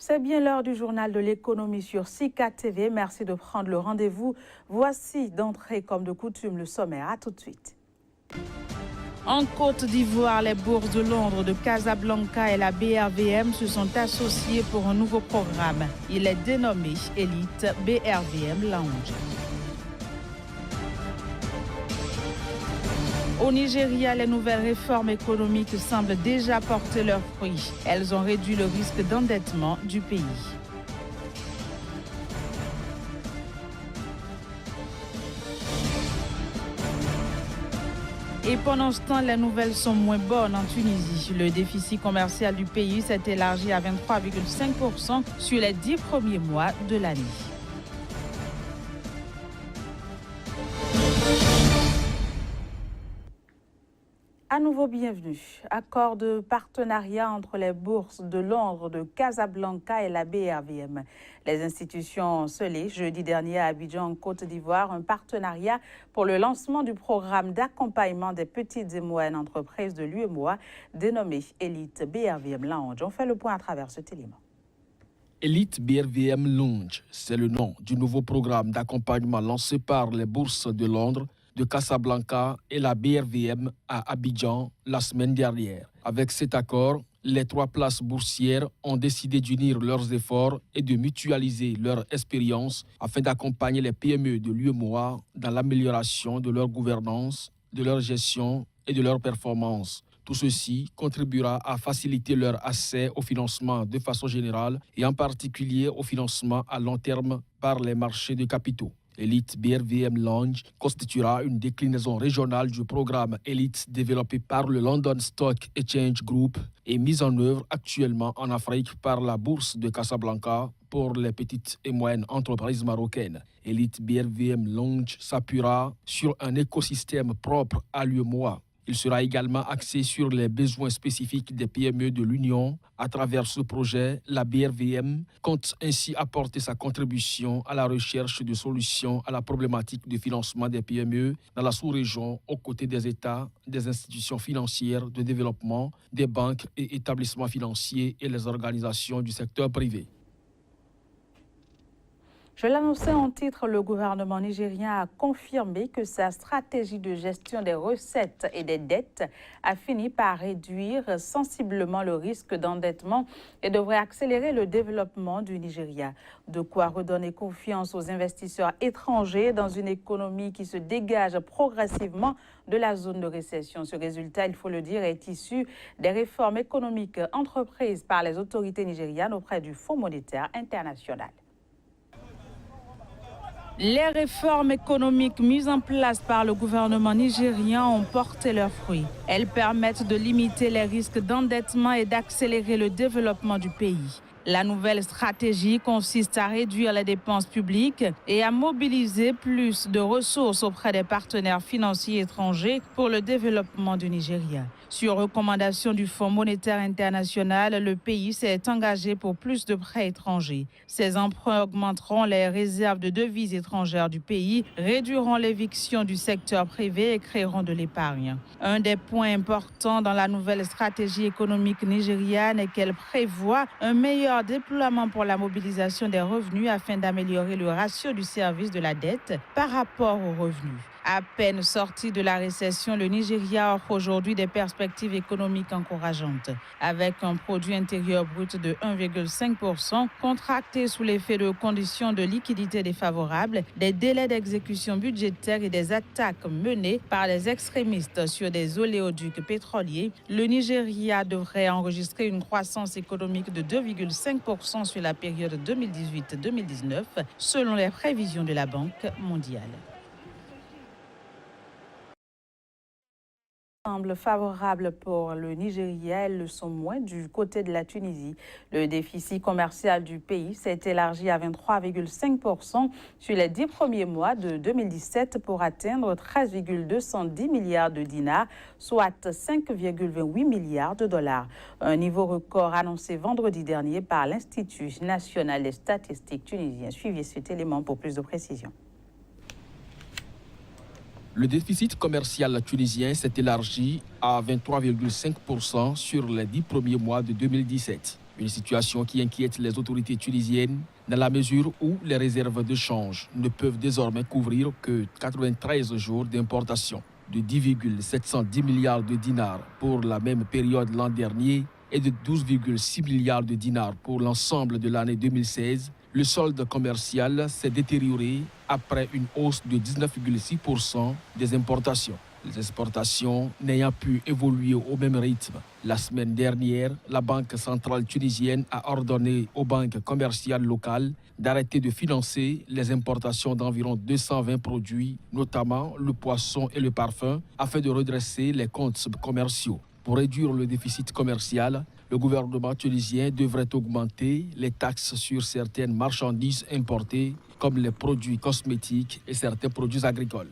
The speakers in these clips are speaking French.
C'est bien l'heure du journal de l'économie sur SICA TV. Merci de prendre le rendez-vous. Voici d'entrée comme de coutume le sommaire. À tout de suite. En Côte d'Ivoire, les bourses de Londres, de Casablanca et la BRVM se sont associées pour un nouveau programme. Il est dénommé Elite BRVM Lounge. Au Nigeria, les nouvelles réformes économiques semblent déjà porter leurs fruits. Elles ont réduit le risque d'endettement du pays. Et pendant ce temps, les nouvelles sont moins bonnes en Tunisie. Le déficit commercial du pays s'est élargi à 23,5% sur les 10 premiers mois de l'année. À nouveau, bienvenue. Accord de partenariat entre les bourses de Londres, de Casablanca et la BRVM. Les institutions ont scellé jeudi dernier à Abidjan, en Côte d'Ivoire, un partenariat pour le lancement du programme d'accompagnement des petites et moyennes entreprises de l'UEMOA, dénommé Elite BRVM Lounge. On fait le point à travers ce élément. Elite BRVM Lounge, c'est le nom du nouveau programme d'accompagnement lancé par les bourses de Londres, de Casablanca et la BRVM à Abidjan la semaine dernière. Avec cet accord, les 3 places boursières ont décidé d'unir leurs efforts et de mutualiser leur expérience afin d'accompagner les PME de l'UEMOA dans l'amélioration de leur gouvernance, de leur gestion et de leur performance. Tout ceci contribuera à faciliter leur accès au financement de façon générale et en particulier au financement à long terme par les marchés de capitaux. Elite BRVM Lounge constituera une déclinaison régionale du programme Elite développé par le London Stock Exchange Group et mis en œuvre actuellement en Afrique par la bourse de Casablanca pour les petites et moyennes entreprises marocaines. Elite BRVM Lounge s'appuiera sur un écosystème propre à l'UEMOA. Il sera également axé sur les besoins spécifiques des PME de l'Union. À travers ce projet, la BRVM compte ainsi apporter sa contribution à la recherche de solutions à la problématique de financement des PME dans la sous-région aux côtés des États, des institutions financières de développement, des banques et établissements financiers et les organisations du secteur privé. Je l'annonçais en titre, le gouvernement nigérien a confirmé que sa stratégie de gestion des recettes et des dettes a fini par réduire sensiblement le risque d'endettement et devrait accélérer le développement du Nigeria. De quoi redonner confiance aux investisseurs étrangers dans une économie qui se dégage progressivement de la zone de récession. Ce résultat, il faut le dire, est issu des réformes économiques entreprises par les autorités nigérianes auprès du Fonds monétaire international. Les réformes économiques mises en place par le gouvernement nigérien ont porté leurs fruits. Elles permettent de limiter les risques d'endettement et d'accélérer le développement du pays. La nouvelle stratégie consiste à réduire les dépenses publiques et à mobiliser plus de ressources auprès des partenaires financiers étrangers pour le développement du Nigeria. Sur recommandation du Fonds monétaire international, le pays s'est engagé pour plus de prêts étrangers. Ces emprunts augmenteront les réserves de devises étrangères du pays, réduiront l'éviction du secteur privé et créeront de l'épargne. Un des points importants dans la nouvelle stratégie économique nigériane est qu'elle prévoit un meilleur déploiement pour la mobilisation des revenus afin d'améliorer le ratio du service de la dette par rapport aux revenus. À peine sorti de la récession, le Nigeria offre aujourd'hui des perspectives économiques encourageantes. Avec un produit intérieur brut de 1,5%, contracté sous l'effet de conditions de liquidité défavorables, des délais d'exécution budgétaire et des attaques menées par les extrémistes sur des oléoducs pétroliers, le Nigeria devrait enregistrer une croissance économique de 2,5% sur la période 2018-2019, selon les prévisions de la Banque mondiale. Semble favorable pour le Nigeria, elles le sont moins du côté de la Tunisie. Le déficit commercial du pays s'est élargi à 23,5% sur les 10 premiers mois de 2017 pour atteindre 13,210 milliards de dinars, soit 5,28 milliards de dollars. Un niveau record annoncé vendredi dernier par l'Institut national des statistiques tunisien. Suivez cet élément pour plus de précision. Le déficit commercial tunisien s'est élargi à 23,5% sur les 10 premiers mois de 2017. Une situation qui inquiète les autorités tunisiennes dans la mesure où les réserves de change ne peuvent désormais couvrir que 93 jours d'importation. De 10,710 milliards de dinars pour la même période l'an dernier et de 12,6 milliards de dinars pour l'ensemble de l'année 2016, le solde commercial s'est détérioré après une hausse de 19,6% des importations. Les exportations n'ayant pu évoluer au même rythme. La semaine dernière, la Banque centrale tunisienne a ordonné aux banques commerciales locales d'arrêter de financer les importations d'environ 220 produits, notamment le poisson et le parfum, afin de redresser les comptes commerciaux. Pour réduire le déficit commercial, le gouvernement tunisien devrait augmenter les taxes sur certaines marchandises importées, comme les produits cosmétiques et certains produits agricoles.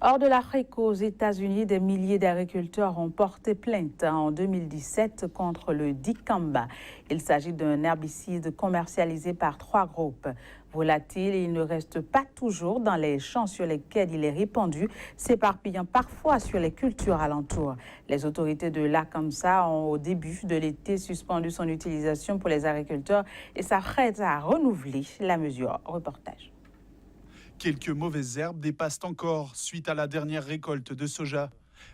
Hors de l'Afrique, aux États-Unis, des milliers d'agriculteurs ont porté plainte en 2017 contre le dicamba. Il s'agit d'un herbicide commercialisé par 3 groupes. Volatile, il ne reste pas toujours dans les champs sur lesquels il est répandu, s'éparpillant parfois sur les cultures alentours. Les autorités de l'Arkansas ont, au début de l'été, suspendu son utilisation pour les agriculteurs et s'apprêtent à renouveler la mesure. Reportage. Quelques mauvaises herbes dépassent encore suite à la dernière récolte de soja.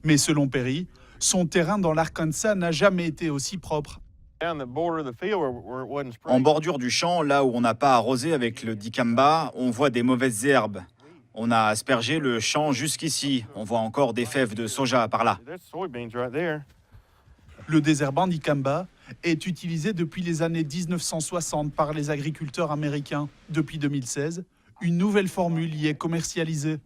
Mais selon Perry, son terrain dans l'Arkansas n'a jamais été aussi propre. En bordure du champ, là où on n'a pas arrosé avec le dicamba, on voit des mauvaises herbes. On a aspergé le champ jusqu'ici. On voit encore des fèves de soja par là. Le désherbant dicamba est utilisé depuis les années 1960 par les agriculteurs américains. Depuis 2016, une nouvelle formule y est commercialisée.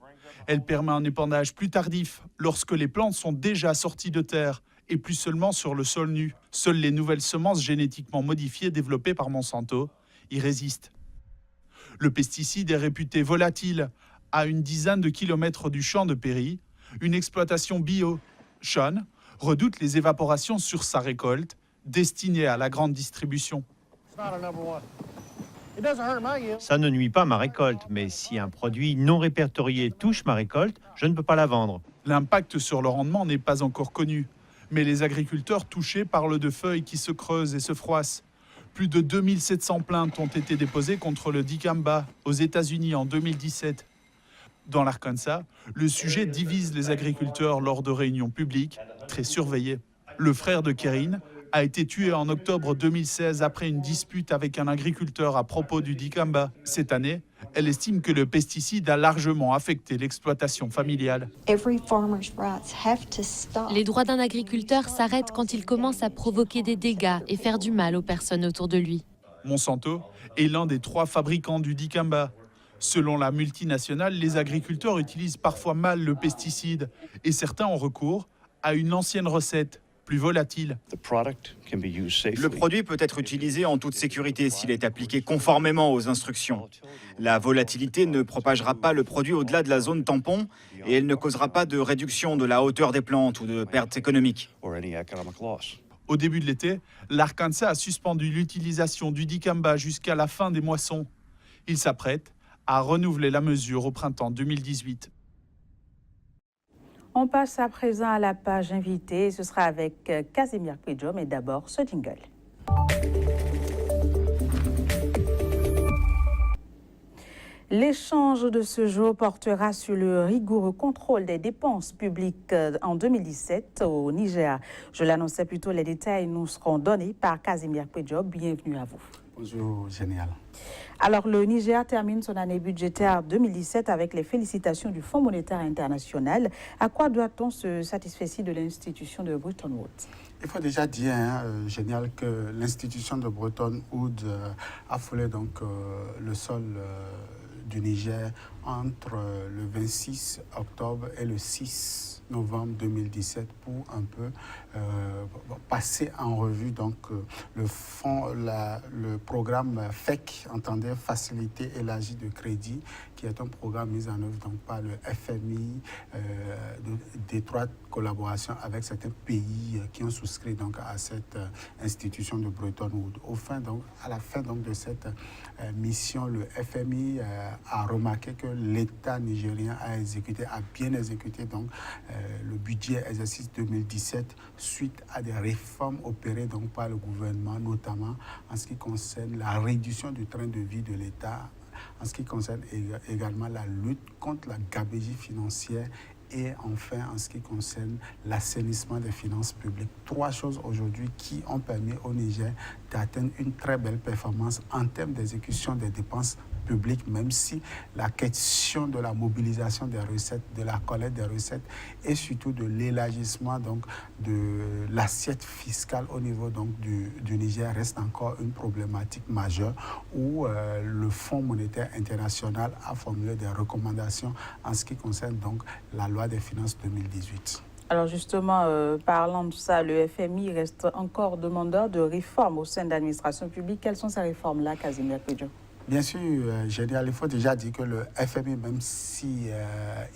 Elle permet un épandage plus tardif, lorsque les plantes sont déjà sorties de terre, et plus seulement sur le sol nu. Seules les nouvelles semences génétiquement modifiées développées par Monsanto y résistent. Le pesticide est réputé volatile à une dizaine de kilomètres du champ de Perry. Une exploitation bio. Sean redoute les évaporations sur sa récolte, destinée à la grande distribution. Ça ne nuit pas à ma récolte, mais si un produit non répertorié touche ma récolte, je ne peux pas la vendre. L'impact sur le rendement n'est pas encore connu, mais les agriculteurs touchés parlent de feuilles qui se creusent et se froissent. Plus de 2700 plaintes ont été déposées contre le dicamba aux États-Unis en 2017. Dans l'Arkansas, le sujet divise les agriculteurs lors de réunions publiques très surveillées. Le frère de Kerin a été tué en octobre 2016 après une dispute avec un agriculteur à propos du dicamba. Cette année, elle estime que le pesticide a largement affecté l'exploitation familiale. Les droits d'un agriculteur s'arrêtent quand il commence à provoquer des dégâts et faire du mal aux personnes autour de lui. Monsanto est l'un des 3 fabricants du dicamba. Selon la multinationale, les agriculteurs utilisent parfois mal le pesticide et certains ont recours à une ancienne recette, plus volatile. Le produit peut être utilisé en toute sécurité s'il est appliqué conformément aux instructions. La volatilité ne propagera pas le produit au-delà de la zone tampon et elle ne causera pas de réduction de la hauteur des plantes ou de pertes économiques. Au début de l'été, l'Arkansas a suspendu l'utilisation du dicamba jusqu'à la fin des moissons. Il s'apprête à renouveler la mesure au printemps 2018. On passe à présent à la page invitée. Ce sera avec Casimir Pidjo, mais d'abord ce jingle. L'échange de ce jour portera sur le rigoureux contrôle des dépenses publiques en 2017 au Niger. Je l'annonçais plus tôt, les détails nous seront donnés par Casimir Pidjo. Bienvenue à vous. Bonjour, génial. Alors, le Niger termine son année budgétaire 2017 avec les félicitations du Fonds monétaire international. À quoi doit-on se satisfaire de l'institution de Bretton Woods? Il faut déjà dire, génial, que l'institution de Bretton Woods a foulé donc le sol du Niger entre le 26 octobre et le 6 novembre 2017 pour un peu passer en revue donc le programme FEC, entendez, Facilité élargie de crédit, qui est un programme mis en œuvre donc par le FMI, d'étroite collaboration avec certains pays qui ont souscrit donc à cette institution de Bretton Woods. À la fin donc de cette mission, le FMI a remarqué que l'État nigérien a bien exécuté donc, le budget exercice 2017 suite à des réformes opérées donc, par le gouvernement, notamment en ce qui concerne la réduction du train de vie de l'État, en ce qui concerne également la lutte contre la gabegie financière et enfin en ce qui concerne l'assainissement des finances publiques. 3 choses aujourd'hui qui ont permis au Niger d'atteindre une très belle performance en termes d'exécution des dépenses publiques, même si la question de la mobilisation des recettes, de la collecte des recettes et surtout de l'élargissement donc, de l'assiette fiscale au niveau donc, du Niger reste encore une problématique majeure où le Fonds monétaire international a formulé des recommandations en ce qui concerne donc la loi des finances 2018. Alors justement, parlant de ça, le FMI reste encore demandeur de réformes au sein de l'administration publique. Quelles sont ces réformes-là, Casimir Pedjo? Bien sûr, Génial, il faut déjà dire que le FMI, même si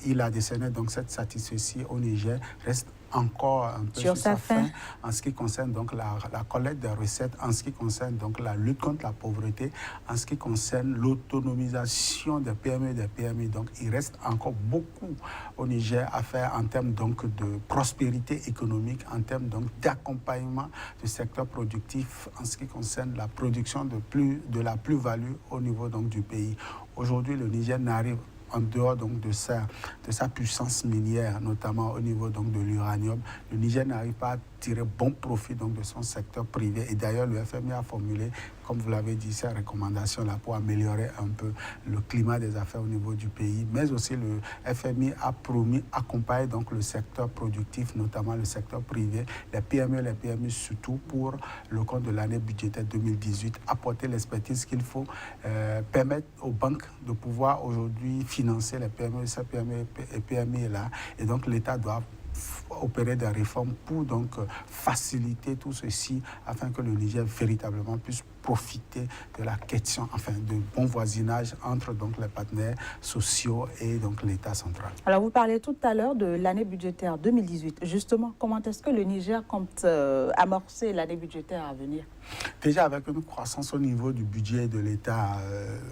il a décerné donc cette satisfaction au Niger, reste encore un peu sur sa fin en ce qui concerne donc la collecte des recettes, en ce qui concerne donc la lutte contre la pauvreté, en ce qui concerne l'autonomisation des PME et des PMI. Donc il reste encore beaucoup au Niger à faire en termes donc de prospérité économique, en termes donc d'accompagnement du secteur productif, en ce qui concerne la production de la plus-value au niveau donc du pays. Aujourd'hui, le Niger n'arrive en dehors donc de sa puissance minière, notamment au niveau donc de l'uranium, le Niger n'arrive pas à tirer bon profit donc de son secteur privé. Et d'ailleurs, le FMI a formulé, comme vous l'avez dit, ces recommandations-là pour améliorer un peu le climat des affaires au niveau du pays. Mais aussi, le FMI a promis accompagner donc le secteur productif, notamment le secteur privé, les PME, les PMI surtout pour le compte de l'année budgétaire 2018, apporter l'expertise qu'il faut, permettre aux banques de pouvoir aujourd'hui financer les PME, ces PME et PMI-là. Et donc, l'État doit opérer des réformes pour donc faciliter tout ceci afin que le Niger véritablement puisse profiter de la question, enfin de bon voisinage entre donc les partenaires sociaux et donc l'État central. Alors vous parlez tout à l'heure de l'année budgétaire 2018. Justement, comment est-ce que le Niger compte amorcer l'année budgétaire à venir? Déjà avec une croissance au niveau du budget de l'État,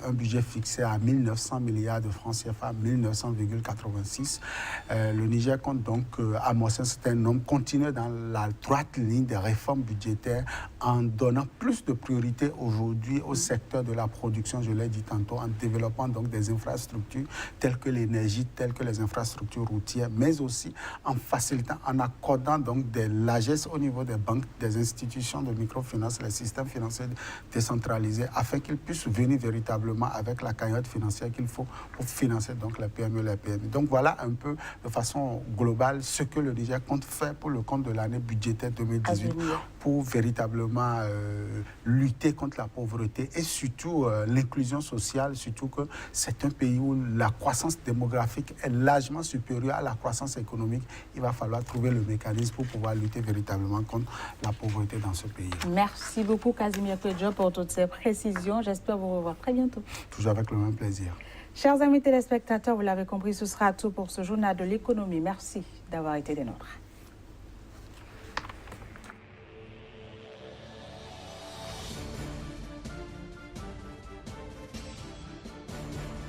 un budget fixé à 1900 milliards de francs CFA, 1900,86, le Niger compte donc amorcer un certain nombre, continuer dans la droite ligne des réformes budgétaires en donnant plus de priorité aujourd'hui au secteur de la production, je l'ai dit tantôt, en développant donc des infrastructures telles que l'énergie, telles que les infrastructures routières, mais aussi en facilitant, en accordant donc des largesses au niveau des banques, des institutions de microfinance, les systèmes financiers décentralisés, afin qu'ils puissent venir véritablement avec la cagnotte financière qu'il faut pour financer donc les PME et les PMI. Donc voilà un peu de façon globale ce que le Niger compte faire pour le compte de l'année budgétaire 2018 pour véritablement lutter contre la pauvreté et surtout l'inclusion sociale, surtout que c'est un pays où la croissance démographique est largement supérieure à la croissance économique. Il va falloir trouver le mécanisme pour pouvoir lutter véritablement contre la pauvreté dans ce pays. Merci beaucoup Casimir Pedjo pour toutes ces précisions. J'espère vous revoir très bientôt. Toujours avec le même plaisir. Chers amis téléspectateurs, vous l'avez compris, ce sera tout pour ce journal de l'économie. Merci d'avoir été des nôtres.